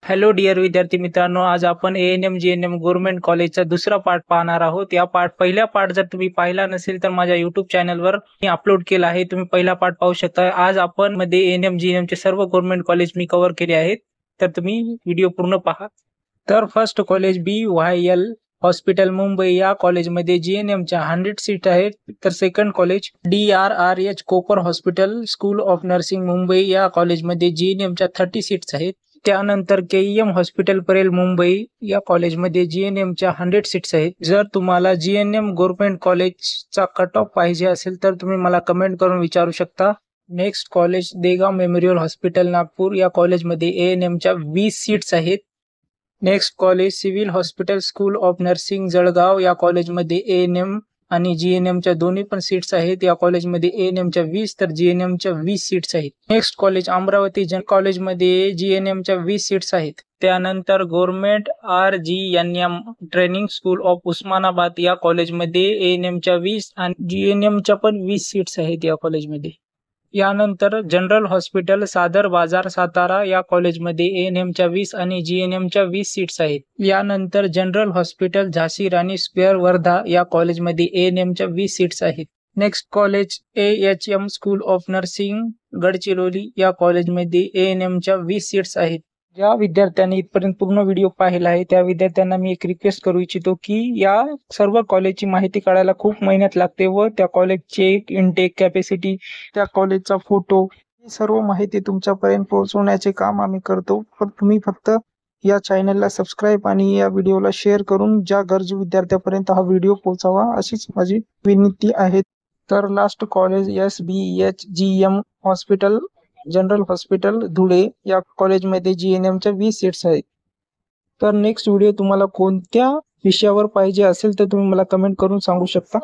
Hello dear विद्यार्थी मित्रांनो, आज आपण एएनएम जीएनएम गव्हर्नमेंट कॉलेजचा दुसरा पार्ट पाहणार आहोत। या पहिला पार्ट जर तुम्ही पाहिला नसेल तर माझ्या युट्यूब चॅनलवर मी अपलोड केला आहे, तुम्ही पहिला पार्ट पाहू शकता। आज आपण मध्ये एएनएम जीएनएम चे सर्व गव्हर्नमेंट कॉलेज मी कव्हर केले आहेत, तर तुम्ही व्हिडिओ पूर्ण पहा। तर first college BYL hospital Mumbai, या कॉलेजमध्ये जीएनएम च्या 100 सीट आहेत। तर second college DRRH Kopar hospital school of nursing Mumbai, या कॉलेजमध्ये जीएनएम च्या 30 सीट्स आहेत। त्यानंतर KEM हॉस्पिटल परेल मुंबई, या कॉलेजमध्ये जीएनएम च्या 100 सीट्स आहेत। जर तुम्हाला जीएनएम गव्हर्नमेंट कॉलेजचा कट ऑफ पाहिजे असेल तर तुम्ही मला कमेंट करून विचारू शकता। Next college Degaon memorial hospital Nagpur, या कॉलेजमध्ये एएनएम च्या 20 सीट्स आहेत। Next college civil hospital school of nursing Jalgaon, या कॉलेजमध्ये एएनएम आणि जीएनएम च्या दोन्ही पण सीट्स आहेत। या कॉलेजमध्ये एएनएम च्या 20 तर जीएनएम च्या 20 सीट्स आहेत। नेक्स्ट कॉलेज अमरावती कॉलेजमध्ये जीएनएम च्या 20 सीट्स आहेत। त्यानंतर government RGNM training school of Osmanabad, या कॉलेजमध्ये एएनएम च्या 20 आणि जीएनएम च्या पण 20 सीट्स आहेत या कॉलेजमध्ये। यानंतर जनरल हॉस्पिटल सादर बाजार सातारा, या कॉलेजमध्ये एएनएम च्या 20 आणि जीएनएम च्या 20 सीट्स आहेत। यानंतर जनरल हॉस्पिटल झाशी राणी स्क्वेअर वर्धा, या कॉलेजमध्ये एएनएम च्या 20 सीट्स आहेत। Next college AHM school of nursing Gadchiroli, या कॉलेजमध्ये एएनएम च्या 20 सीट्स आहेत। ज्या विद्यार्थ्यांनी इथपर्यंत पूर्ण व्हिडिओ पाहिला आहे त्या विद्यार्थ्यांना मी एक रिक्वेस्ट करू इच्छितो की या सर्व कॉलेजची माहिती काढायला खूप मेहनत लागते व त्या कॉलेजचे इनटेक कॅपॅसिटी, त्या कॉलेजचा फोटो, ही सर्व माहिती तुमच्यापर्यंत पोहोचवण्याचे काम आम्ही करतो। पण तुम्ही फक्त या चॅनलला सबस्क्राईब आणि या व्हिडिओला शेअर करून ज्या गरजू विद्यार्थ्यांपर्यंत हा व्हिडिओ पोहोचावा अशीच माझी विनंती आहे। तर last college SBHGM hospital general hospital Dhule, या कॉलेजमध्ये जीएनएम च्या 20 सीट्स आहेत। तर नेक्स्ट व्हिडिओ तुम्हाला कोणत्या विषयावर पाहिजे असेल तर तुम्ही मला कमेंट करून सांगू शकता।